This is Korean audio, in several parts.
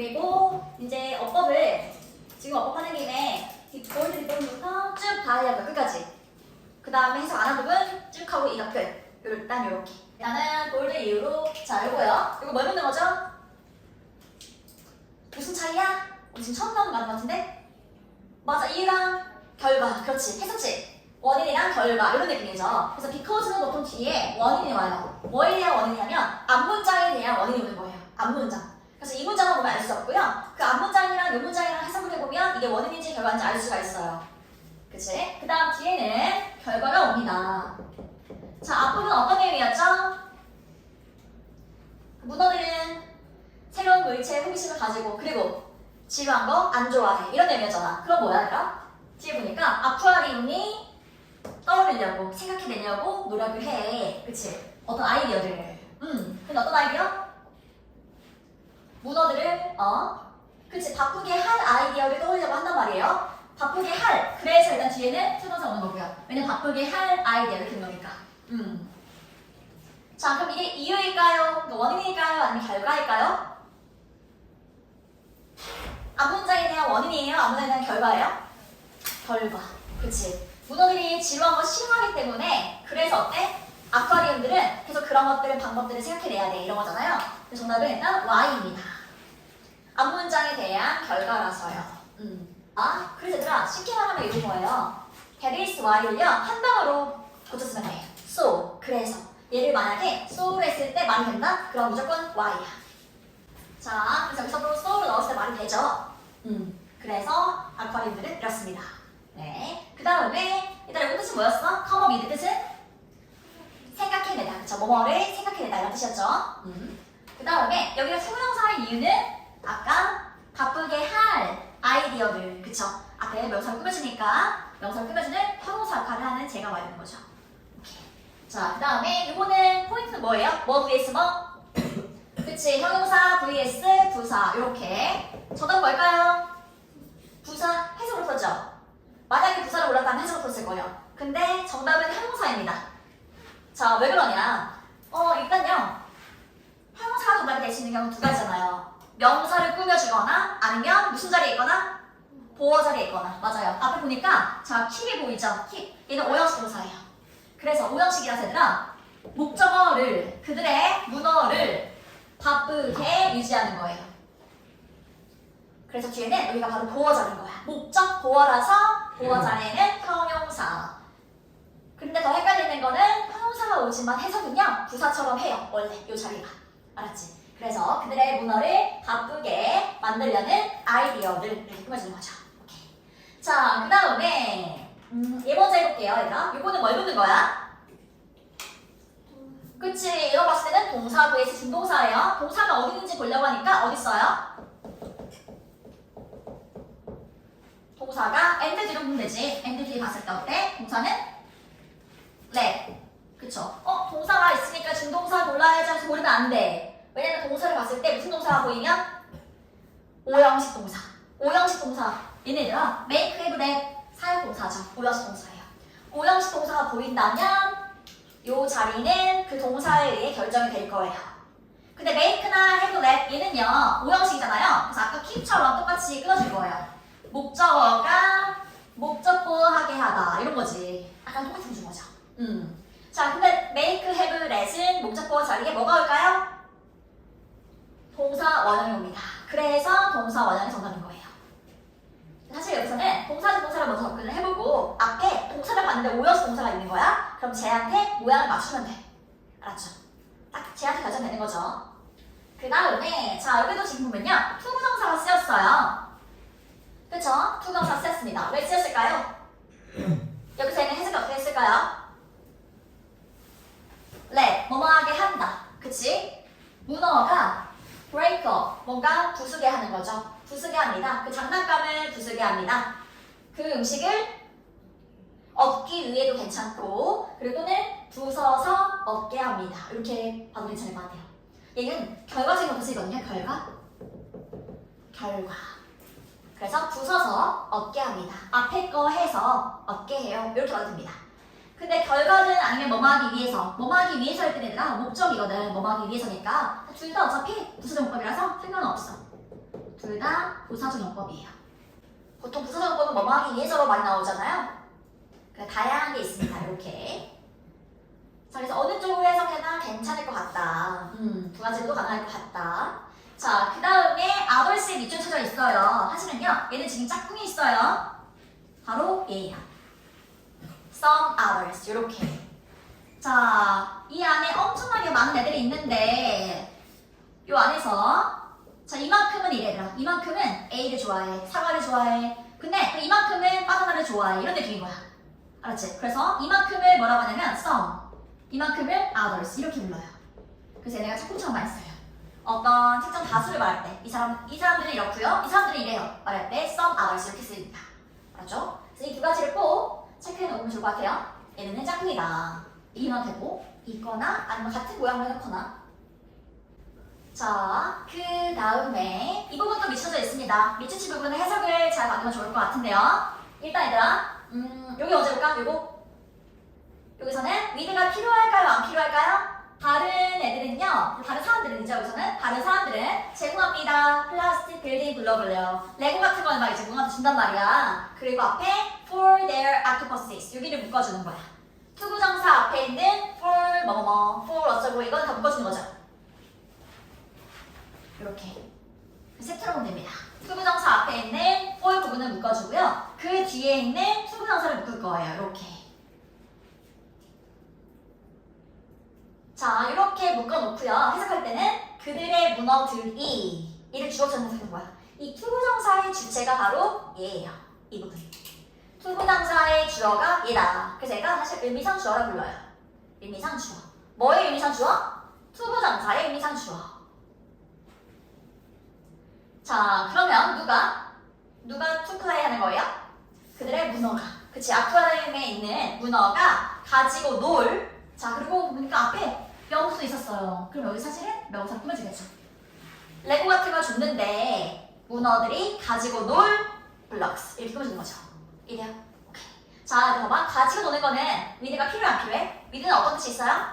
그리고 이제 어법을 지금 어법 하는 김에 골드 뒷부분부터 쭉 가려고 끝까지. 그 다음에 해석 안 한 부분 쭉 하고 이가 끝. 일단 요렇게. 일단은 골드 이후로 자 요거요. 이거 뭘 묻는 거죠? 무슨 차이야? 지금 처음 나오는 거 같은 것 같은데? 맞아, 이유랑 결과. 그렇지, 했었지? 원인이랑 결과 이런 느낌이죠. 그래서 because는 보통 뒤에 원인이 와요. 뭐에 대한 원인이냐면 앞문장에 대한 원인이 오는 거예요. 앞문장. 그래서 이 문장만 보면 알 수 없고요. 그 앞문장이랑 이 문장이랑 해석을 해보면 이게 원인인지 결과인지 알 수가 있어요. 그치? 그 다음 뒤에는 결과가 옵니다. 자, 앞부분 어떤 내용이었죠? 문어들은 새로운 물체에 호기심을 가지고 그리고 지루한 거 안 좋아해 이런 내용이었잖아. 그럼 뭐야 얘들아? 뒤에 보니까 아쿠아리움이 떠오르려고 생각해내려고 노력을 해. 그치? 어떤 아이디어들을. 근데 어떤 아이디어? 문어들을 그치, 바쁘게 할 아이디어를 떠올리려고 한단 말이에요. 바쁘게 할. 그래서 일단 뒤에는 투동사 오는 거고요. 왜냐면 바쁘게 할 아이디어를 키는 거니까. 자, 그럼 이게 이유일까요? 원인일까요? 아니면 결과일까요? 앞문장에 대한 원인이에요? 앞문장에 대한 결과예요? 결과. 그치. 문어들이 지루한 거 싫어하기 때문에 그래서 어때? 아쿠아리움들은 계속 그런 것들을 방법들을 생각해내야 돼 이런 거잖아요. 그래서 정답은 일단 Y입니다. 앞문장에 대한 결과라서요. 그래서 얘들아 쉽게 말하면 이런 거예요. That is Y를요 한 방으로 고쳤으면 돼요. So, 그래서 얘를 만약에 so를 했을 때 말이 된다? 그럼 무조건 Y야. 자, 그래서 여기서도 so를 넣었을 때 말이 되죠. 그래서 아쿠아리움들은 이렇습니다. 네. 그 다음에 일단 이거 뜻은 뭐였어? come up with 뜻은 생각해내다. 그쵸? 뭐뭐를 생각해내다 이런 뜻이었죠. 그 다음에 여기가 투명사의 이유는 아까 바쁘게 할 아이디어들. 그쵸? 앞에 명사를 꾸며주니까 명사를 꾸며주는 형용사 역할을 하는 제가 와야 되는 거죠. 오케이. 자, 그 다음에 이거는 포인트는 뭐예요? 뭐 vs 뭐? 그치? 형용사 vs 부사. 이렇게. 정답은 뭘까요? 부사 해석으로 풀었죠? 만약에 부사를 몰랐다면 해석으로 풀었을 거예요. 근데 정답은 형용사입니다. 자, 왜 그러냐? 일단요. 형용사가 정답이 될 수 있는 경우 두 가지잖아요. 명사를 꾸며주거나 아니면 무슨 자리에 있거나 보어 자리에 있거나. 맞아요. 앞에 보니까 자, keep이 보이죠? keep. 얘는 오형식 동사예요. 그래서 오형식이라서 얘들아 목적어를 그들의 문어를 바쁘게 유지하는 거예요. 그래서 뒤에는 여기가 바로 보어 자리인 거야. 목적 보어라서 보어 자리에는 형용사. 근데 더 헷갈리는 거는 형용사가 오지만 해석은요 부사처럼 해요. 원래 이 자리가. 알았지? 그래서 그들의 문어를 바쁘게 만들려는 아이디어를 이렇게 꾸며주는 거죠. 오케이. 자, 그 다음에 얘 먼저 해볼게요. 얘들아. 이거는 뭘 묻는 거야? 그치? 이거 봤을 때는 동사 vs 준동사예요. 동사가 어디 있는지 보려고 하니까 어디 있어요? 동사가 and 뒤로 보면 되지. and 뒤 봤을 때 어때? 동사는 네. 그쵸? 동사가 있으니까 준동사 골라야지 하면서 고르면 안 돼. 왜냐면 동사를 봤을 때 무슨 동사가 보이면 오형식 동사. 오형식 동사. 얘네들아 make, have, that 사역 동사죠. 오형식 동사예요. 오형식 동사가 보인다면 요 자리는 그 동사에 의해 결정이 될 거예요. 근데 make나 have, that 얘는요 오형식이잖아요. 그래서 아까 keep처럼 똑같이 끊어줄 거예요. 목적어가 목적보하게 하다 이런 거지. 약간 똑같이 해준 거죠. 자, 근데 make, have, that은 목적보호 자리에 뭐가 올까요? 동사 원형이 옵니다. 그래서 동사 원형이 정답인 거예요. 사실 여기서는 동사 동사를 먼저 접근을 해보고 앞에 동사를 봤는데 오형식 동사가 있는 거야? 그럼 쟤한테 모양을 맞추면 돼. 알았죠? 딱 쟤한테 결정되는 거죠. 그 다음에 자 여기도 지금 보면요 투부정사가 쓰였어요. 그쵸? 투부정사 쓰였습니다. 왜 쓰였을까요? 여기서 있는 해석이 어떻게 했을까요? 네, 뭐뭐하게 한다. 그치? 문어가 break up, 뭔가 부수게 하는 거죠. 부수게 합니다. 그 장난감을 부수게 합니다. 그 음식을 얻기 위해도 괜찮고 그리고는 부숴서 얻게 합니다. 이렇게 봐도 괜찮을 것 같아요. 얘는 결과적인 것도 쓰이거든요. 결과. 그래서 부숴서 얻게 합니다. 앞에 거 해서 얻게 해요. 이렇게 봐도 됩니다. 근데 결과는 아니면 뭐뭐하기 위해서 뭐뭐하기 위해서 할 때는 목적이거든. 뭐뭐하기 위해서니까 둘 다 어차피 부수적 문법이라서 상관은 없어. 둘 다 부사적 용법이에요. 보통 부사적 용법은 뭐뭐 하기 위해서로 많이 나오잖아요. 다양한 게 있습니다. 이렇게. 자, 그래서 어느 쪽으로 해석해나 괜찮을 것 같다. 두 가지로도 가능할 것 같다. 자, 그 다음에 others에 밑줄 쳐져 있어요. 하시면요. 얘는 지금 짝꿍이 있어요. 바로 얘예요. some others. 이렇게. 자, 이 안에 엄청나게 많은 애들이 있는데 이 안에서 자, 이만큼은 이래라. 이만큼은 A를 좋아해. 사과를 좋아해. 근데 이만큼은 바나나를 좋아해. 이런 느낌인 거야. 알았지? 그래서 이만큼을 뭐라고 하냐면 some. 이만큼을 others. 이렇게 불러요. 그래서 얘네가 짝꿍처럼 많이 써요. 어떤 특정 다수를 말할 때 이 사람들은 이렇고요. 이 사람들은 이래요. 말할 때 some others 이렇게 쓰입니다. 알았죠? 그래서 이 두 가지를 꼭 체크해 놓으면 좋을 것 같아요. 얘네는 짝꿍이다. 이만 되고 있거나 아니면 같은 모양을 해놓거나. 자, 그 다음에 이 부분도 미쳐져 있습니다. 미치치 부분의 해석을 잘 받으면 좋을 것 같은데요. 일단 얘들아, 여기 어제 볼까? 여기서는 with가 필요할까요? 안 필요할까요? 다른 애들은요, 다른 사람들은요, 여기서는 다른 사람들은 제공합니다. 플라스틱, 빌딩, 블러블러. 레고 같은 거는 막 이제 문한테 준단 말이야. 그리고 앞에 for their octopuses 여기를 묶어주는 거야. 투부정사 앞에 있는 for 뭐뭐뭐, for 어쩌고 이건 다 묶어주는 거죠. 이렇게 세트로 보면 됩니다. 투부정사 앞에 있는 for 부분을 묶어주고요. 그 뒤에 있는 투부정사를 묶을 거예요. 이렇게. 자, 이렇게 묶어놓고요. 해석할 때는 그들의 문어들이 이를 주어처럼 해석하는 거야. 이 투부정사의 주체가 바로 얘예요. 이 부분. 투부정사의 주어가 얘다. 그래서 얘가 사실 의미상 주어라 불러요. 의미상 주어. 뭐의 의미상 주어? 투부정사의 의미상 주어. 자, 그러면 누가 투플레이 하는 거예요? 그들의 문어가. 그치, 아쿠아리움에 있는 문어가 가지고 놀. 자, 그리고 보니까 앞에 명수 있었어요. 그럼 여기 사실은 명사를 꾸며주겠죠. 레고 같은 걸 줬는데 문어들이 가지고 놀 블럭스 이렇게 꾸며주는 거죠. 이래요? 오케이. 자, 봐봐. 가지고 노는 거는 with가 필요해 안 필요해? with는 어떤 뜻이 있어요?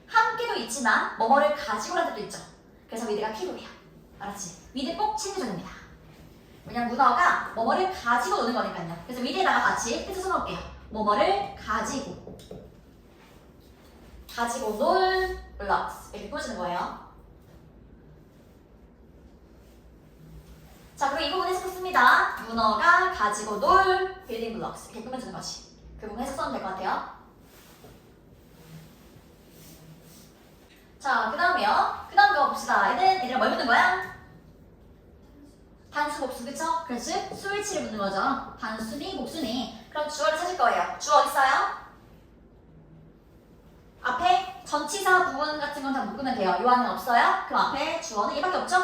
함께도 있지만 뭐뭐를 가지고라는 뜻도 있죠. 그래서 with가 필요해요. 알았지? with 꼭 챙겨줘야 됩니다. 왜냐면 문어가 뭐뭐를 가지고 노는 거니까요. 그래서 with에다가 같이 뜻을 써놓을게요. 뭐뭐를 가지고 놀 blocks 이렇게 보여주는 거예요. 자, 그리고 이 부분 해석했습니다. 문어가 가지고 놀 building blocks 이렇게 꾸며주는 거지. 그 부분 해석 써면 될 것 같아요. 자, 그 다음에요. 그 다음 거 봅시다. 얘들아 뭘 묻는 거야? 단수, 복수, 그쵸? 그래서 수일치를 묻는 거죠. 단수니, 복수니. 그럼 주어를 찾을 거예요. 주어 어딨어요? 앞에 전치사 부분 같은 건 다 묶으면 돼요. 요 안에 없어요? 그럼 앞에 주어는 얘밖에 없죠?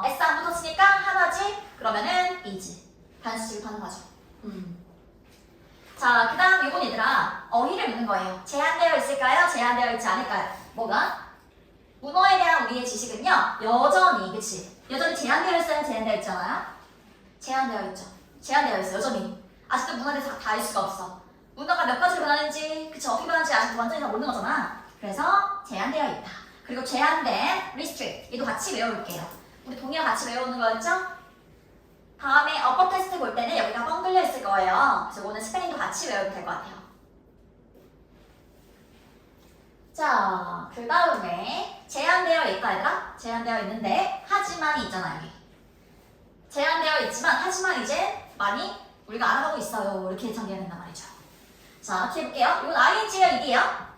S 안 붙었으니까 하나지? 그러면은 is. 단수 취급하는 거죠. 자, 그 다음 요건 얘들아 어휘를 묻는 거예요. 제한되어 있을까요? 제한되어 있지 않을까요? 뭐가? 문어에 대한 우리의 지식은요 여전히, 그치? 여전히 제한되어 있어요? 제한되어 있잖아요? 제한되어 있죠. 제한되어 있어요. 여전히. 아직도 문어에 대해서 다 알 수가 없어. 문어가 몇 가지로 변하는지, 그치? 어떻게 변하는지 아직도 완전히 다 모르는 거잖아. 그래서 제한되어 있다. 그리고 제한된 restrict 얘도 같이 외워볼게요. 우리 동의어 같이 외우는 거였죠? 다음에 어법 테스트 볼 때는 여기가 뻥 뚫려 있을 거예요. 그래서 오늘 스페인도 같이 외우면 될 것 같아요. 자, 그 다음에 제한되어 있다 얘들아? 제한되어 있는데 하지만이 있잖아 여기. 제한되어 있지만 하지만 이제 많이 우리가 알아가고 있어요. 이렇게 정리해야 된단 말이죠. 자, 어떻게 해볼게요. 이건 ing예요, id예요?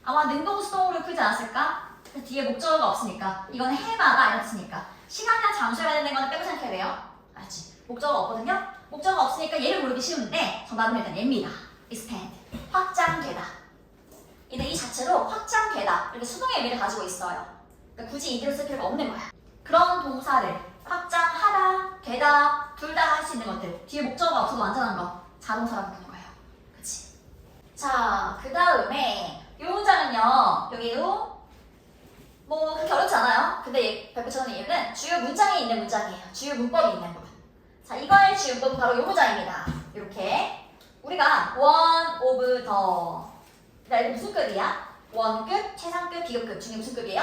아마 능동수동으로 풀지 않았을까? 뒤에 목적어가 없으니까. 이건 해마다 이렇으니까. 시간이나 장소에 관련된 거는 빼고 생각해야 돼요. 알지? 목적어가 없거든요? 목적어가 없으니까 얘를 고르기 쉬운데 정답은 일단 얘입니다. expand. 확장되다. 얘는 이 자체로 확장되다. 이렇게 수동의 의미를 가지고 있어요. 그러니까 굳이 id를 쓸 필요가 없는 거야. 그런 동사를 확장하다, 되다, 둘 다 할 수 있는 것들. 뒤에 목적어가 없어도 완전한 거. 자동사라고 부르는 거예요. 그치? 자, 그 다음에 이 문장은요. 여기도 뭐 그렇게 어렵지 않아요. 근데 발표처럼 이유는 주요 문장에 있는 문장이에요. 주요 문법이 있는 부분. 자, 이거의 주요 문법은 바로 이 문장입니다. 이렇게 우리가 one of the 이거 무슨 급이야? 원급, 최상급, 비급급 중에 무슨 급이에요?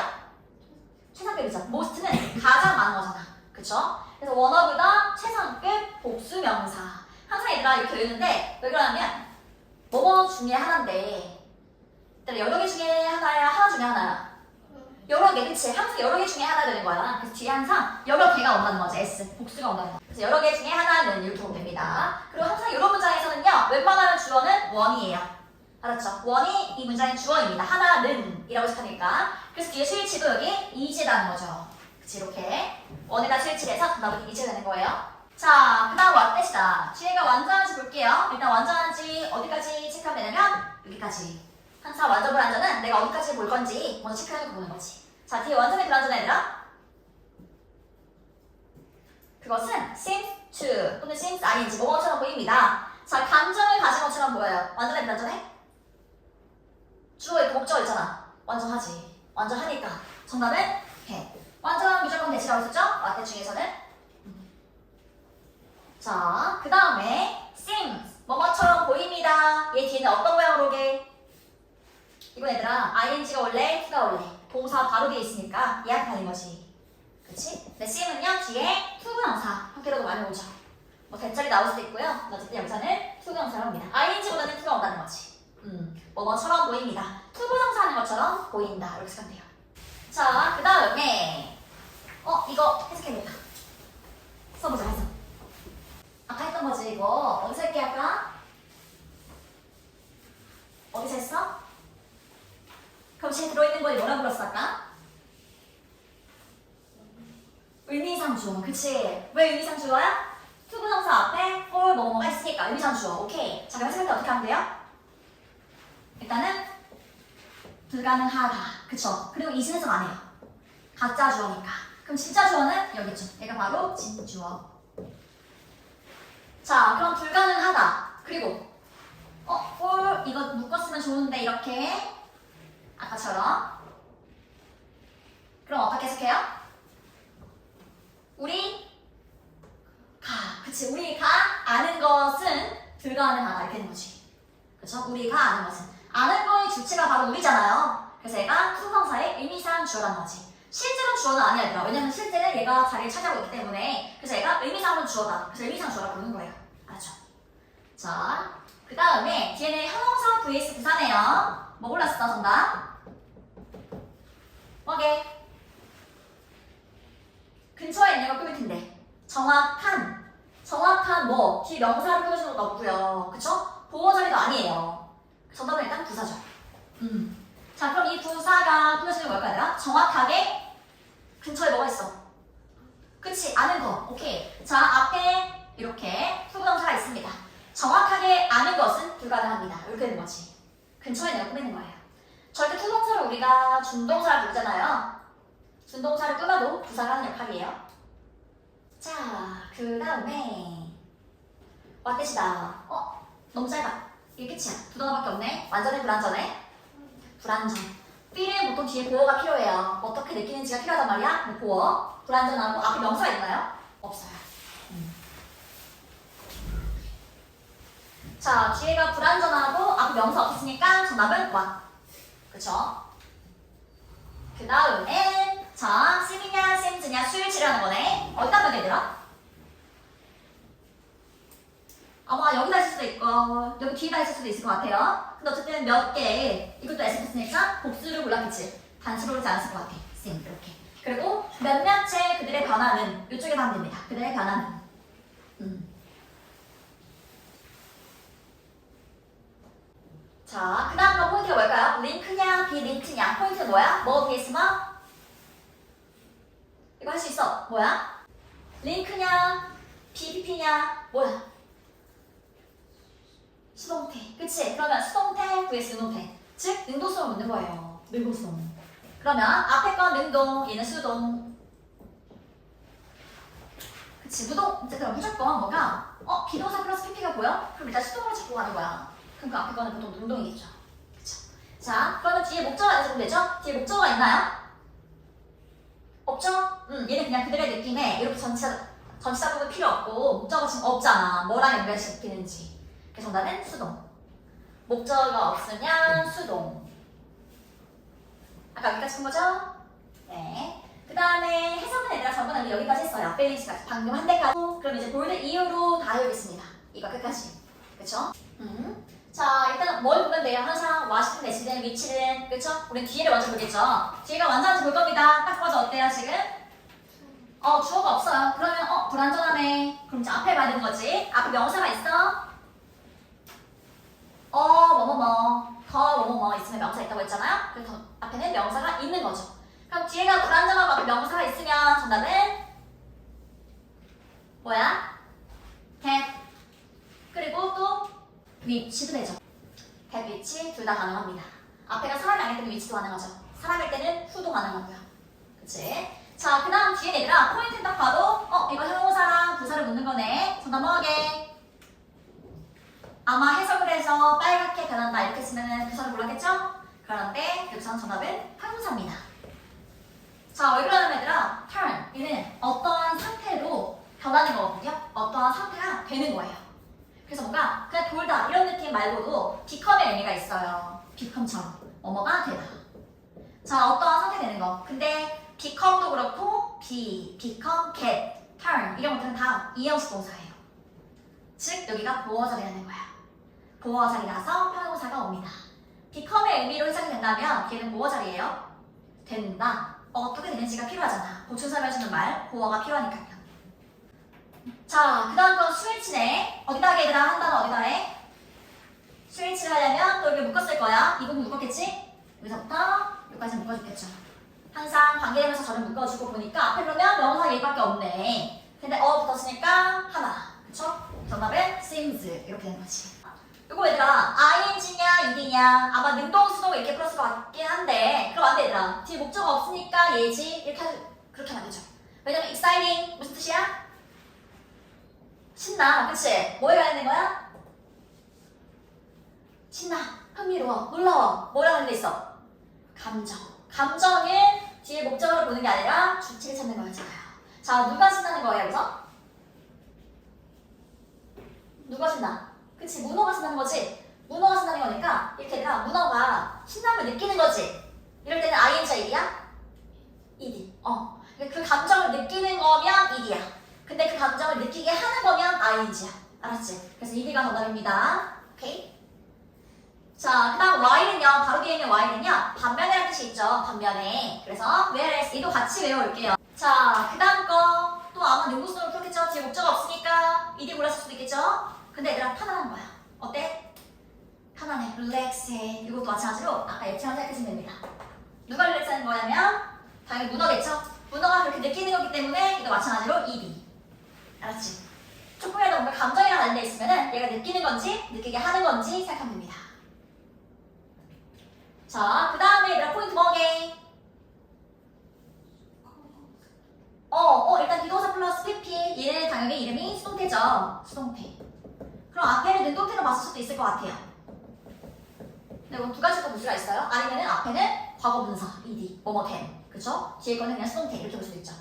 최상급이죠. most는 가장 많은 거잖아. 그쵸? 그래서 one of보다 최상급 복수명사. 항상 얘들아 이렇게 외우는데 왜 그러냐면 뭐뭐 중에 하나인데 일단 여러 개 중에 하나야 하나 중에 하나야? 여러 개, 그치? 항상 여러 개 중에 하나 되는 거야. 그래서 뒤에 항상 여러 개가 온다는 거지. S, 복수가 온다는 거. 그래서 여러 개 중에 하나는 이렇게 보면 됩니다. 그리고 항상 이런 문장에서는요. 웬만하면 주어는 one이에요. 알았죠? one이 이 문장의 주어입니다. 하나는 이라고 시작하니까. 그래서 뒤에 스위치도 여기 is라는 거죠. 그치? 이렇게 one에다 스위치를 해서 정답은 is가 되는 거예요. 자, 그 다음 what이다. 뒤에가 완전한지 볼게요. 일단 완전한지 어디까지 체크하면 되냐면 여기까지. 항상 완전 불완전은 내가 어디까지 볼 건지 먼저 체크해놓고 보는 거지. 자, 뒤에 완전히 불완전 얘들아. 그것은 seems to 또는 seems ing 뭐뭐처럼 보입니다. 자, 감정을 가진 것처럼 보여요. 완전해 불완전해? 주어에 목적 있잖아. 완전하지. 완전하니까. 정답은 해. 완전한 무조건 대시라고 했었죠? 와태 중에서는. 자, 그 다음에 seems 뭐뭐처럼 보입니다. 얘 뒤에는 어떤 모양으로 오게? 이거 얘들아 ing가 원래 to가 원래 동사 바로 뒤에 있으니까 얘한테 가는 거지. 그치? 근데 seem은요 뒤에 투부정사 형태로도 많이 오죠. 뭐 대절이 나올 수도 있고요. 어쨌든 여기서는 투부정사로 옵니다. ing보다는 to가 온다는 거지. 뭐뭐처럼 보입니다. 투부정사 하는 것처럼 보인다. 이렇게 생각하면 돼요. 자, 그 다음에 이거 해석해야겠다. 써보자 해석. 아까 했던 거지 이거. 어디서 할게 아까? 어디서 했어? 그럼 쟤 들어있는 거에 뭐라 불렀어 아까? 의미상 주어. 그치? 왜 의미상 주어야? 투부정사 앞에 for 뭐뭐가 있으니까 의미상 주어. 오케이. 자, 그럼 해석할 때 어떻게 하면 돼요? 일단은 불가능하다. 그쵸? 그리고 이신 해석 안 해요. 가짜 주어니까. 그럼 진짜 주어는 여기 있죠. 얘가 바로 진주어. 자, 그럼 불가능하다. 그리고 for 이거 묶었으면 좋은데 이렇게 아까처럼. 그럼 어떻게 해석해요? 우리가 아는 것은 불가능하다 이렇게 되는 거지. 그쵸? 우리가 아는 것은 아는 거의 주체가 바로 우리잖아요. 그래서 얘가 투부정사의 의미상 주어라는 거지. 실제로 주어는 아니야 얘들아. 왜냐면 실제는 얘가 자리를 차지하고 있기 때문에 그래서 얘가 의미상으로 주어다. 그래서 의미상 주어라고 부르는 거예요. 알았죠? 자, 그 다음에 뒤에는 형용사 vs 부사네요. 뭐 골랐어 정답? 뭐게? 근처에 있는 거 포인트인데 정확한 뭐 뒤에 명사를 표시는 것도 없고요. 그쵸? 보호 자리도 아니에요. 정답은 일단 부사죠. 자, 그럼 이 부사가 표시는 뭘까요? 정확하게 근처에 뭐가 있어? 그치? 아는 거. 오케이. 자, 앞에 이렇게 투부정사가 있습니다. 정확하게 아는 것은 불가능합니다. 이렇게 되는 거지. 근처에 내가 꾸미는 거예요. 절대 투동사를 우리가 준동사를 부르잖아요. 준동사를 끊어도 부사가 하는 역할이에요. 자, 그 다음에 왓댓이다. 너무 짧아. 이게 끝이야. 두 단어밖에 없네. 완전해 불완전해? 불완전. B는 보통 뒤에 보어가 필요해요. 어떻게 느끼는지가 필요하단 말이야. 뭐 보어. 불완전하고 앞에 명사가 있나요? 없어요. 자, 뒤에가 불완전하고 앞에 명사 없으니까 정답은 what. 그쵸? 그 다음에 자, seem이냐 seems냐 수일치라는 거네. 어디다 하면 되더라? 아마 여기다 있을 수도 있고 여기 뒤에다 있을 수도 있을 것 같아요. 근데 어쨌든 몇 개, 이것도 S 했으니까 복수를 골랐겠지. 단수로 오지 않았을 것 같아. seem 이렇게. 그리고 몇몇의 그들의 변화는 이쪽에 하면 됩니다. 그들의 변화는. 자, 그 다음 거 포인트가 뭘까요? 링크냐 비링크냐. 포인트는 뭐야? 뭐 vs 뭐? 이거 할 수 있어. 뭐야? 링크냐 BPP냐 뭐야? 수동태. 그치? 그러면 수동태 vs 능동태. 즉 능동성을 묻는 거예요. 능동성. 그러면 앞에 건 능동, 얘는 수동. 그치? 그럼 무조건 뭐가 비동사 플러스 PP가 보여? 그럼 일단 수동으로 잡고 가는 거야. 그럼 그 앞에 거는 보통 능동이겠죠. 그쵸? 자, 그러면 뒤에 목적어가 있으면 되죠? 뒤에 목적어가 있나요? 없죠? 얘는 그냥 그들의 느낌에 이렇게 전치사 부분 필요 없고 목적어 지금 없잖아. 뭐랑 연결시키는지. 그래서 정답은 수동. 목적어가 없으면 수동. 아까 여기까지 본 거죠? 네. 그 다음에 해석은 얘들아 저번에 우리 여기까지 했어요. 밸런스까지. 방금 한 대까지. 그럼 이제 볼드 이후로 다 해오겠습니다. 이거 끝까지. 그쵸? 자, 일단 뭘 보면 돼요? 항상 와시튼 대시된 위치는, 그쵸? 우린 뒤에를 먼저 보겠죠? 뒤에가 완전한지 볼 겁니다. 딱 봐도 어때요, 지금? 주어가 없어요. 그러면, 불완전하네. 그럼 이제 앞에 봐야 되는 거지. 앞에 명사가 있어? 더 뭐뭐뭐 있으면 명사 있다고 했잖아요? 그래서 앞에는 명사가 있는 거죠. 그럼 뒤에가 불완전하고 앞에 명사가 있으면 정답은 뭐야? that. 그리고 또 위치도 되죠. that 위치 둘 다 가능합니다. 앞에가 사람이 아닐 때는 위치도 가능하죠. 사람일 때는 who도 가능하고요. 그치? 자, 그 다음 뒤에 얘들아 포인트 딱 봐도 이거 형용사랑 부사를 묻는 거네. 정답 뭐하게? 아마 해석을 해서 빨갛게 변한다 이렇게 쓰면은 부사를 몰랐겠죠? 그런데 여기서는 정답은 형용사입니다. 자, 왜 그러냐면 얘들아 turn 얘는 어떠한 상태로 변하는 거거든요. 어떠한 상태가 되는 거예요. 그래서 뭔가 그냥 돌다 이런 느낌 말고도 become의 의미가 있어요. become처럼 뭐뭐가 되다. 자, 어떠한 상태 되는 거. 근데 become도 그렇고 become, get, turn 이런 것들은 다 이형식 동사예요. 즉 여기가 보어 자리라는 거야. 보어 자리라서 형용사가 옵니다. become의 의미로 해석이 된다면 뒤에는 보어 자리예요. 된다. 어떻게 되는지가 필요하잖아. 보충 설명해주는 말, 보어가 필요하니까요. 자, 그 다음 건 스위치네. 어디다 하게 얘들아? 한 단어 어디다 해? 스위치를 하려면 또 이렇게 묶었을 거야. 이 부분 묶었겠지? 여기서부터 여기까지 묶어줬겠죠. 항상 관계대명사 저를 묶어주고 보니까 앞에 그러면 명사 얘밖에 없네. 근데 붙었으니까 하나. 그쵸? 정답은 seems 이렇게 되는 거지. 이거 얘들아 ing냐 ed냐 아마 능동수동 이렇게 풀었을 것 같긴 한데 그럼 안 돼 얘들아. 뒤에 목적 없으니까 예지 이렇게 그렇게 하면 되죠. 왜냐면 exciting 무슨 뜻이야? 신나. 그치? 뭐에 관련된 거야? 신나, 흥미로워, 놀라워. 뭐랑 관련돼 있어? 감정. 감정을 뒤에 목적으로 보는 게 아니라 주체를 찾는 거였잖아요. 자, 누가 신나는 거예요, 여기서? 누가 신나? 그치, 문어가 신나는 거지? 문어가 신나는 거니까 이렇게 얘들아 문어가 신남을 느끼는 거지? 이럴 때는 ing이야? ed. 그 감정을 느끼는 거면 ed야. 근데 그 감정을 느끼게 하는 거면 ing야. 알았지? 그래서 ed가 정답입니다. 오케이? 자, 그 다음 while은요. 바로 뒤에 있는 while은요. 반면이라는 뜻이 있죠. 반면에. 그래서 whereas 이도 같이 외워올게요. 자, 그 다음 거 또 아마 능동수동을 풀겠죠. 뒤에 목적 없으니까 ed 골랐을 수도 있겠죠. 근데 얘들아 편안한 거야. 어때? 편안해. 릴렉스해. 이것도 마찬가지로 아까 예체만 생각하시면 됩니다. 누가 릴렉스하는 거냐면 당연히 문어겠죠. 문어가 그렇게 느끼는 거기 때문에 이거 마찬가지로 ed. 알았지? 조금이라도 뭔가 감정이랑 관련돼 있으면은 얘가 느끼는 건지 느끼게 하는 건지 생각하면 됩니다. 자, 그 다음에 얘들아 포인트 뭐게? 일단 비동사 플러스 PP 얘는 당연히 이름이 수동태죠. 수동태. 그럼 앞에는 능동태로 봤을 수도 있을 것 같아요. 근데 이건 두 가지가 볼 수가 있어요. 아니면은 앞에는 과거분사, ed, 뭐뭐 된. 그쵸? 뒤에 거는 그냥 수동태 이렇게 볼 수도 있죠.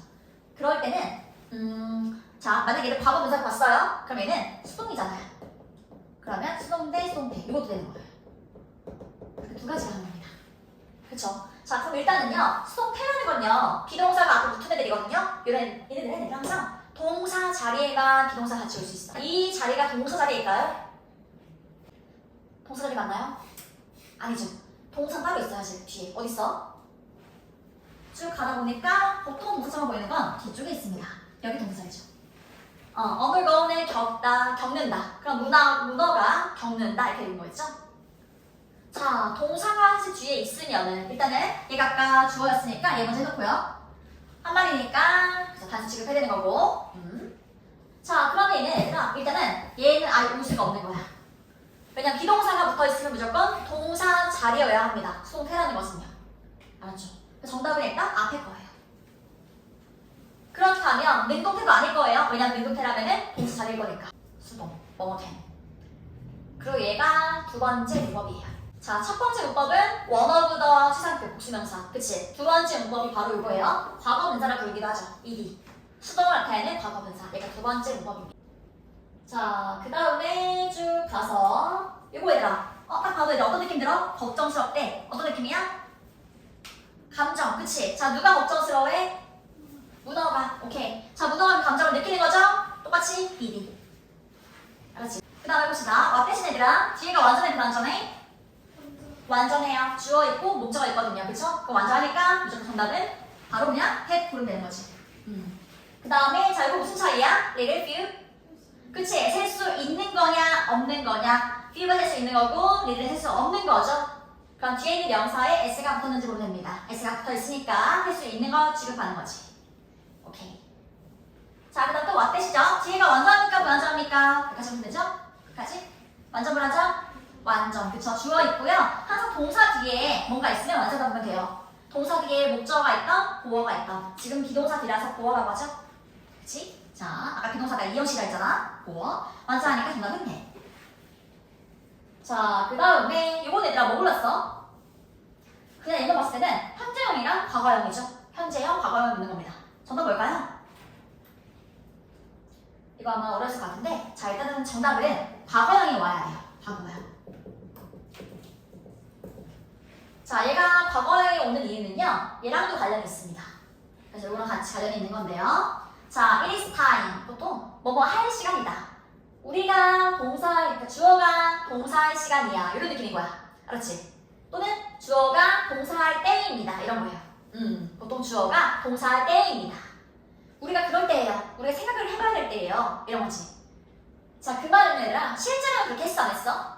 그럴 때는 자, 만약에 얘를 과거분사로 봤어요. 그럼 얘는 수동이잖아요. 그러면 수동 대 수동태 이것도 되는 거예요. 그 두 가지가 하는 겁니다. 그쵸? 자, 그럼 일단은요. 수동태라는 건요. 비동사가 앞에 붙은 애들이거든요. 얘네들은 항상 동사 자리에만 비동사 같이 올 수 있어요. 이 자리가 동사 자리일까요? 동사 자리 맞나요? 아니죠. 동사 따로 있어요. 사실 뒤에. 어딨어? 쭉 가다 보니까 보통 동사처럼 보이는 건 뒤쪽에 있습니다. 여기 동사이죠. undergo는 겪다, 겪는다. 그럼 문어가 겪는다 이렇게 되는 거였죠? 자, 동사가 사실 뒤에 있으면은 일단은 얘가 아까 주어였으니까 얘 먼저 해놓고요. 한 마리니까 그래서 단수 취급해야 되는 거고. 자, 그러면 얘는 얘들아 일단은 얘는 아예 올 수가 없는 거야. 왜냐면 비동사가 붙어있으면 무조건 동사 자리여야 합니다. 수동태라는 것은요. 알았죠? 정답은 일단 앞에 거예요. 그렇다면 능동태도 아닐 거예요. 왜냐면 능동태라면은 동사 자리일 거니까. 수동, 뭐뭐된. 그리고 얘가 두 번째 문법이에요. 자, 첫 번째 문법은 원어브더 추상표 복수명사. 그치? 두 번째 문법이 바로 이거예요. 과거분사라 부르기도 하죠. ed. 수동을 나타내는 과거분사. 얘가 두 번째 문법입니다. 자, 그 다음에 쭉 가서 이거 얘들아. 딱 봐도 얘들 어떤 느낌 들어? 걱정스럽대. 어떤 느낌이야? 감정. 그치? 자, 누가 걱정스러워해? 문어가. 오케이. 자, 문어가 감정을 느끼는 거죠? 똑같이 be. 알았지? 그 다음에 봅시다. 와 대신 얘들아. 뒤에가 완전해, 불완전해? 완전해요. 주어 있고 목적어 있거든요. 그쵸? 그거 완전하니까 무조건 정답은 바로 그냥 had 고르면 되는 거지. 그 다음에 자, 이거 무슨 차이야? little few. 그치? 셀 수 있는 거냐 없는 거냐. few가 셀 수 있는 거고 little 셀 수 없는 거죠. 그럼 뒤에 있는 명사에 s가 붙었는지 보면 됩니다. s가 붙어 있으니까 할 수 있는 거 취급하는 거지. 오케이. 자, 그 다음 또 왓댓이죠? 뒤에가 완전합니까 불완전합니까? 여기까지 하면 되죠? 여기까지? 완전 불완전? 완전. 그쵸? 주어 있고요. 항상 동사 뒤에 뭔가 있으면 완전하면 돼요. 동사 뒤에 목적어가 있던 보어가 있던. 지금 비동사 뒤라서 보어라고 하죠? 그치? 자, 아까 비동사가 이형식이라 했잖아. 보어. 완전하니까 정답은 해. 자, 그 다음에 요번 얘들아 뭐 골랐어? 그냥 이거 봤을 때는 현재형이랑 과거형이죠. 현재형, 과거형 묻는 겁니다. 정답 뭘까요? 이거 아마 어렸을 것 같은데, 자, 일단은 정답은 과거형이 와야 돼요. 과거형. 자, 얘가 과거형이 오는 이유는요, 얘랑도 관련이 있습니다. 그래서 이거랑 같이 관련이 있는 건데요. 자, it is time. 보통 뭐뭐 할 시간이다. 우리가 동사, 그러니까 주어가 동사할 시간이야. 이런 느낌인 거야. 알았지? 또는 주어가 동사할 때입니다. 이런 거예요. 보통 주어가 동사할 때입니다. 우리가 그럴 때예요. 우리가 생각을 해봐야 될 때예요. 이런 거지. 자, 그 말은 얘들아, 실제로는 그렇게 했어, 안 했어?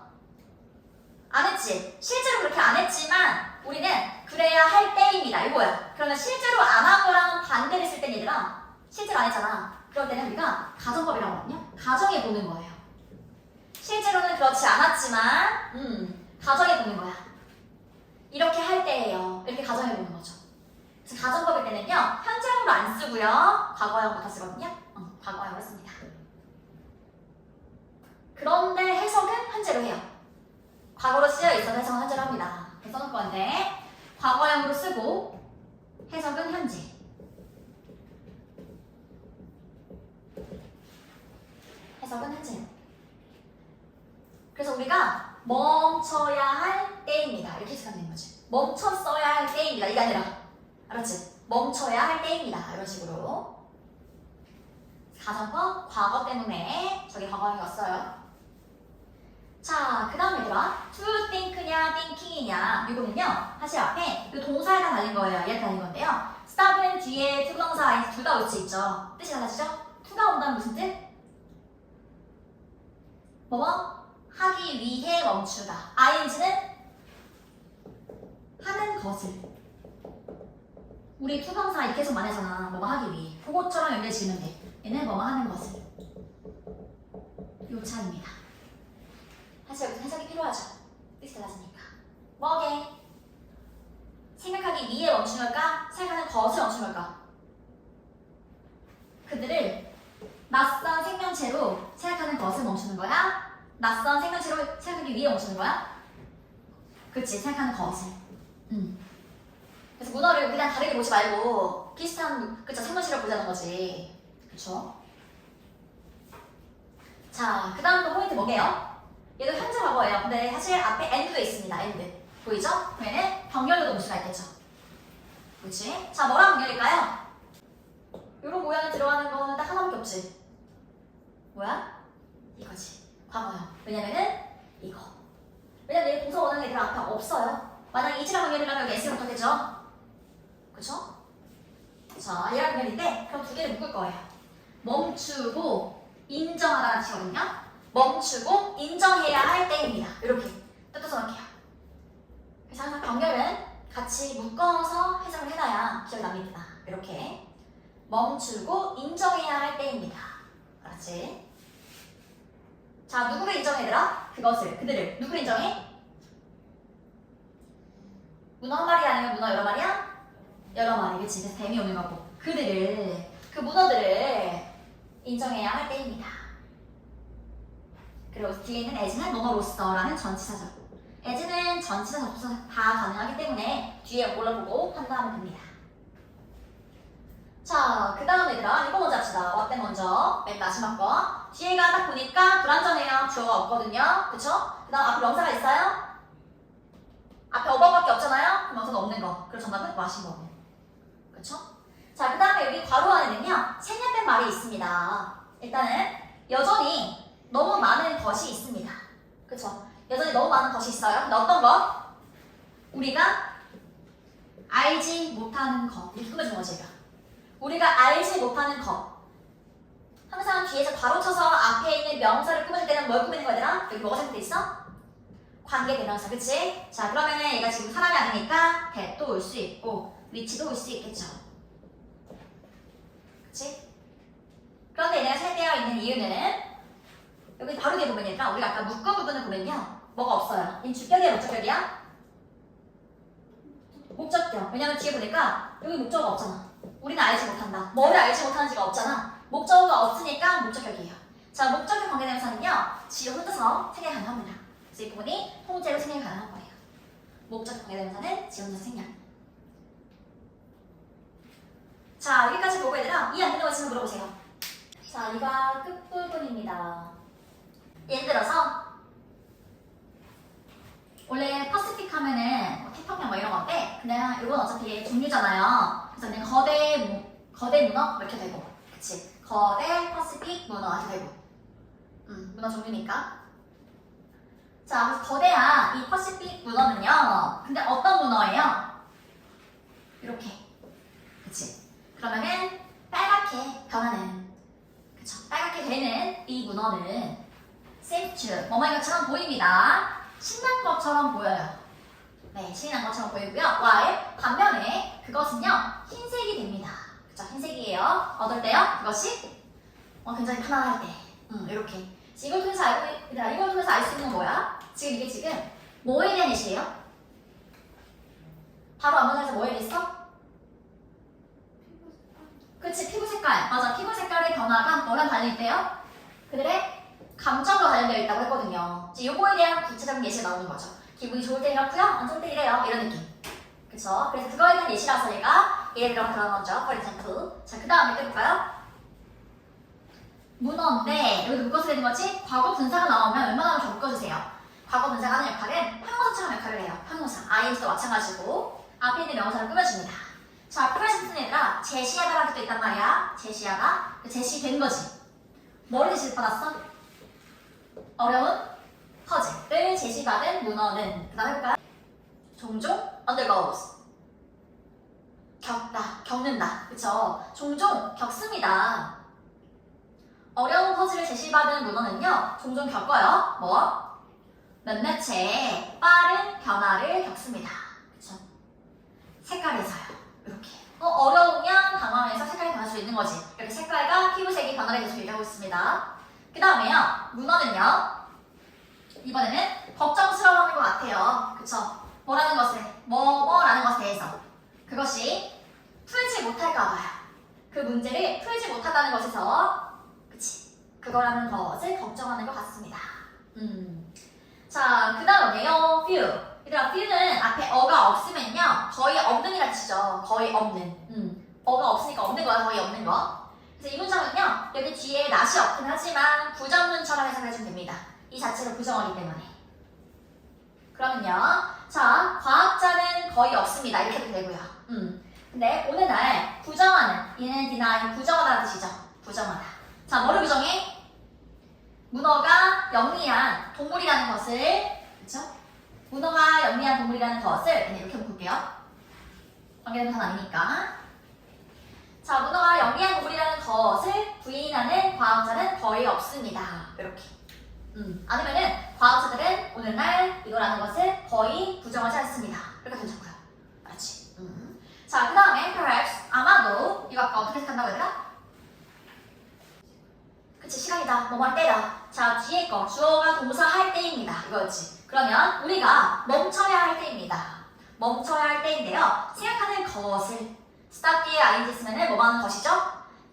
안 했지? 실제로 그렇게 안 했지만 우리는 그래야 할 때입니다. 이거야. 그러면 실제로 안 한 거랑 반대를 쓸 땐 얘들아, 실제로 안 했잖아. 그럴 때는 우리가 가정법이라고 하거든요. 가정해 보는 거예요. 실제로는 그렇지 않았지만 가정해 보는 거야. 이렇게 할 때예요. 이렇게 가정해 보는 거죠. 그래서 가정법일 때는요, 현재형으로 안 쓰고요, 과거형부터 쓰거든요. 과거형으로 씁니다. 그런데 해석은 현재로 해요. 과거로 쓰여 있어서 해석은 현재로 합니다. 그래서 써놓을 건데, 과거형으로 쓰고 해석은 현재. 해석은 현재. 그래서 우리가 멈춰야 할 때입니다. 이렇게 해석하면 되는 거지. 멈췄어야 할 때입니다. 이게 아니라. 알았지? 멈춰야 할 때입니다. 이런 식으로. 가정법, 과거 때문에 저기 과거형이 왔어요. 자, 그 다음 얘들아. to think냐, thinking이냐. 이거는요, 사실 앞에 이 동사에다 달린 거예요. 얘한테 달린 건데요. stop은 뒤에 투부정사 둘 다 올 수 있죠. 뜻이 달라지죠? to가 온다는 무슨 뜻? 뭐뭐? 하기 위해 멈추다. ing는 하는 것을. 우리 투정사 이렇게 계속 말하잖아. 뭐뭐 하기 위해. 그것처럼 연결 지으면 돼. 얘는 뭐뭐 하는 것을. 요 차이입니다. 사실 여기서 해석이 필요하죠. 뜻이 달라지니까. 뭐게? 생각하기 위해 멈추는 걸까? 생각하는 것을 멈추는 걸까? 그들을 낯선 생명체로 생각하는 것을 멈추는 거야? 낯선 생명체로 생각하기 위해 멈추는 거야? 그치, 생각하는 것을. 그래서 문어를 그냥 다르게 보지 말고 비슷한, 그쵸, 생명체를 보자는 거지. 그쵸? 자, 그 다음 또 포인트 뭐게요? 얘도 현재 과거예요. 근데 사실 앞에 end도 있습니다. end. 보이죠? 그러면은 병렬로도 볼 수가 있겠죠. 그치? 자, 뭐랑 병렬일까요? 요런 모양이 들어가는 거는 딱 하나밖에 없지. 뭐야? 이거지. 과거요. 왜냐면은 이거. 왜냐면 얘 동사 원하는 애들 앞에 없어요. 만약 이지랑 병렬이라면 여기 S가 붙었겠죠? 그쵸? 자, 얘랑 병렬인데 그럼 두 개를 묶을 거예요. 멈추고 인정하다는 뜻이거든요. 멈추고 인정해야 할 때입니다. 이렇게 뜻도 써놓을게요. 그래서 항상 병렬은 같이 묶어서 해석을 해놔야 기억이 납니다. 이렇게 멈추고 인정해야 할 때입니다. 알았지? 자, 누구를 인정해 얘들아? 그것을, 그들을. 누구를 인정해? 문어 한 마리 아니면 문어 여러 마리야? 여러 마리. 그치? 그래서 뱀이 오는 거고. 그들을, 그 문어들을 인정해야 할 때입니다. 그리고 뒤에 있는 as는 뭐뭐로서라는 전치사죠. as는 전치사, 접수사 다 가능하기 때문에 뒤에 올라보고 판단하면 됩니다. 자, 그 다음 얘들아, 이거 먼저 합시다. what 먼저, 맨 마지막 거. 뒤에가 딱 보니까 불완전해요. 주어가 없거든요. 그쵸? 그 다음 앞에 명사가 있어요? 앞에 어버밖에 없잖아요? 그럼 명사는 없는 거. 그래서 정답은 마신 거고. 그쵸? 자, 그 다음에 여기 괄호 안에는요, 생략된 말이 있습니다. 일단은 여전히 너무 많은 것이 있습니다. 그쵸? 여전히 너무 많은 것이 있어요. 근데 어떤 것? 우리가 알지 못하는 것. 이렇게 꾸며준 거지, 얘가. 우리가 알지 못하는 것. 항상 뒤에서 괄호 쳐서 앞에 있는 명사를 꾸며줄 때는 뭘 꾸미는 거야, 얘들아? 여기 뭐가 생각돼 있어? 관계대명사, 그치? 자, 그러면은 얘가 지금 사람이 아니니까 대도 올 수 있고 위치도 올 수 있겠죠. 그치? 그런데 얘네가 세대어 있는 이유는 여기 바로 뒤에 보면이니까 우리가 아까 묶은 부분을 보면요, 뭐가 없어요. 얘는 주격이야, 목적격이야? 목적격. 왜냐면 뒤에 보니까 여기 목적어가 없잖아. 우리는 알지 못한다. 뭐를 알지 못하는지가 없잖아. 목적어가 없으니까 목적격이에요. 자, 목적격 관계대명사는요, 지로 혼자서 생략 가능합니다. 그래서 이 부분이 통째로 생략 가능한 거예요. 목적격 관계대명사는 지 혼자서 생략. 자, 여기까지 보고 얘들아, 이해 안 되는 거 있으면 물어보세요. 자, 이가 끝부분입니다. 예를 들어서 원래 퍼시픽 하면은 뭐 태평양 뭐 이런 건데, 그냥 이건 어차피 종류잖아요. 그래서 그냥 거대 문어 이렇게 되고, 그치? 거대 퍼시픽 문어 이렇게 되고, 문어 종류니까. 자, 그래서 거대한 이 퍼시픽 문어는요, 근데 어떤 문어예요? 이렇게, 그치? 그러면은 빨갛게 변하는, 그쵸? 빨갛게 되는 이 문어는 세이츠, 뭐뭐인 것처럼 보입니다. 신난 것처럼 보여요. 네, 신난 것처럼 보이고요. while 반면에 그것은요, 흰색이 됩니다. 그쵸? 흰색이에요. 어떨 때요? 그것이 굉장히 편안할 때. 이렇게. 이걸 통해서 이걸 통해서 알 수 있는 건 뭐야? 지금 이게 지금 뭐에 대한 예시예요? 바로 앞문장에서 뭐에 대했어? 그치, 피부 색깔. 맞아, 피부 색깔의 변화가 뭐랑 관련있대요? 그들의 감정과 관련되어 있다고 했거든요. 이제 요거에 대한 구체적인 예시가 나오는 거죠. 기분이 좋을 때 이렇고요, 안 좋을 때 이래요. 이런 느낌. 그쵸? 그래서 그거에 대한 예시라서 얘가 예를 들어 그런 거죠. For example. 자, 그 다음에 또 볼까요? 문어인데 여기도 묶어서 되는 거지? 과거 분사가 나오면 웬만하면 좀 묶어주세요. 과거 분사가 하는 역할은 형용사처럼 역할을 해요. 형용사. ing도 마찬가지고 앞에 있는 명사를 꾸며줍니다. 자, present는 얘들아 제시하다라는 뜻도 있단 말이야. 제시하다. 제시된 거지. 뭐를 제시받았어? 어려운 퍼즐을 제시받은 문어는 그 다음 해볼까요? 종종 undergoes. 겪다, 겪는다. 그쵸? 종종 겪습니다. 어려운 퍼즐을 제시받은 문어는요, 종종 겪어요. 뭐? 몇몇의 빠른 변화를 겪습니다. 그쵸? 색깔에서요. 이렇게. 어려우면 당황해서 색깔이 변할 수 있는 거지. 이렇게 색깔과 피부색이 변하게 계속 얘기하고 있습니다. 그 다음에요, 문어는요, 이번에는 걱정스러워하는 것 같아요. 그쵸? 뭐라는 것에, 뭐라는 것에 대해서. 그것이 풀지 못할까봐요. 그 문제를 풀지 못한다는 것에서, 그치? 그거라는 것을 걱정하는 것 같습니다. 자, 그 다음에요, few. 얘들아, few는 앞에 어가 없으면요, 거의 없는이라 뜻이죠. 거의 없는. 어가 없으니까 없는 거야, 거의 없는 거. 그래서 이 문장은요, 여기 뒤에 not이 없긴 하지만 부정문처럼 해석해주면 됩니다. 이 자체가 부정어이기 때문에. 그러면요, 자, 과학자는 거의 없습니다. 이렇게 해도 되고요. 근데 오늘날 부정하는, 얘는 deny, 부정하다는 뜻이죠. 부정하다. 자, 뭐를 부정해? 문어가 영리한 동물이라는 것을, 그쵸? 문어가 영리한 동물이라는 것을, 이렇게 볼게요. 관계대명사는 아니니까. 자, 문어가 영리한 동물이라는 것을 부인하는 과학자는 거의 없습니다. 이렇게. 아니면은 과학자들은 오늘날 이거라는 것을 거의 부정하지 않습니다. 이렇게 괜찮고요. 그렇지. 자, 그 다음에 perhaps 아마도 이거 아까 어떻게 해석한다고 얘들아? 그치, 시간이다. 뭐뭐할 때다. 자, 뒤에 거 주어가 동사 할 때입니다. 이거였지. 그러면 우리가 멈춰야 할 때입니다. 멈춰야 할 때인데요. 생각하는 것을 stop 뒤에 ing 쓰면은 뭐 하는 것이죠?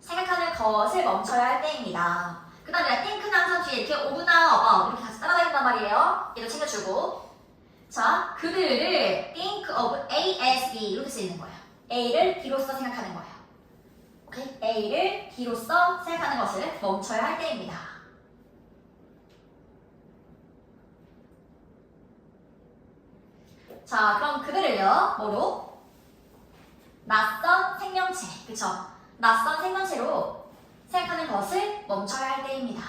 생각하는 것을 멈춰야 할 때입니다. 그 다음에 think는 항상 뒤에 이렇게 of나 about 이렇게 같이 따라다닌단 말이에요. 얘도 챙겨주고. 자, 그들을 think of A as B 이렇게 쓰이는 거예요. A를 B로서 생각하는 거예요. 오케이? A를 B로서 생각하는 것을 멈춰야 할 때입니다. 자, 그럼 그들을요, 뭐로? 낯선 생명 생명체, 그쵸? 낯선 생명체로 생각하는 것을 멈춰야 할 때입니다.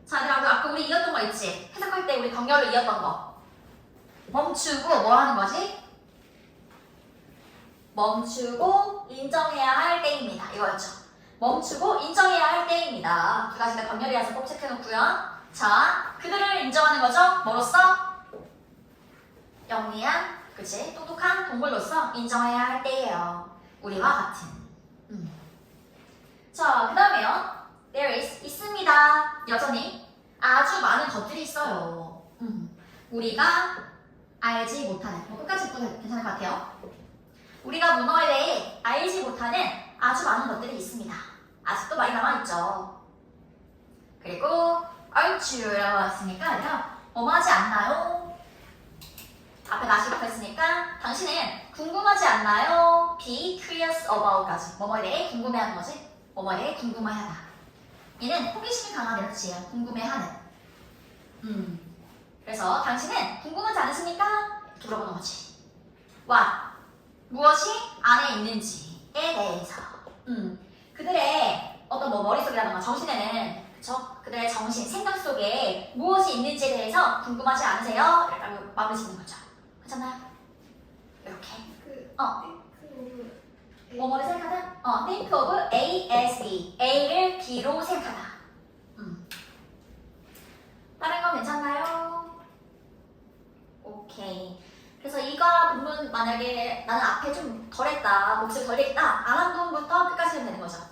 자, 얘들아, 아까 우리 이었던 거 있지? 해석할 때 우리 단결로 이었던 거. 멈추고 뭐 하는 거지? 멈추고 인정해야 할 때입니다. 이거였죠. 멈추고 인정해야 할 때입니다. 두 가지가 단결이라서 꼭 체크해놓고요. 자, 그들을 인정하는 거죠. 뭐로써? 영리한, 그치? 똑똑한 동물로서 인정해야 할 때예요. 우리와 같은. 자, 그 다음에요. There is, 있습니다. 여전히 아주 많은 것들이 있어요. 우리가 알지 못하는, 끝까지 또 괜찮을 것 같아요. 우리가 문어에 대해 알지 못하는 아주 많은 것들이 있습니다. 아직도 많이 남아있죠. 그리고 aren't you라고 했으니까 뭐하지 않나요? 앞에 다시 붙어있으니까 당신은 궁금하지 않나요? Be curious about까지. 뭐뭐에 대해 궁금해하는 거지? 뭐뭐에 대해 궁금해하다. 얘는 호기심이 강한 에너지예요. 궁금해하는. 그래서 당신은 궁금하지 않으십니까? 이렇게 물어보는 거지. What? 무엇이 안에 있는지에 대해서. 그들의 어떤 뭐 머릿속이라던가 정신에는, 그쵸? 그들의 정신, 생각 속에 무엇이 있는지에 대해서 궁금하지 않으세요? 라고 마음을 짓는 거죠. 괜찮나요? 이렇게. 뭐뭐를 생각하다? think of A as B. A를 B로 생각하다. 다른 건 괜찮나요? 오케이. 그래서 이거 부분 만약에 나는 앞에 좀 덜했다, 몫을 덜 했다, 안 한 부분부터 끝까지 하면 되는 거죠.